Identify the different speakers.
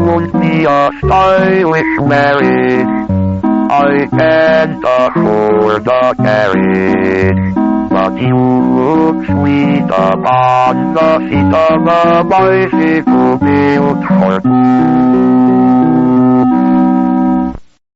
Speaker 1: won't be a stylish marriage. I can't afford a carriage, but you look sweet upon the seat of a bicycle built for two.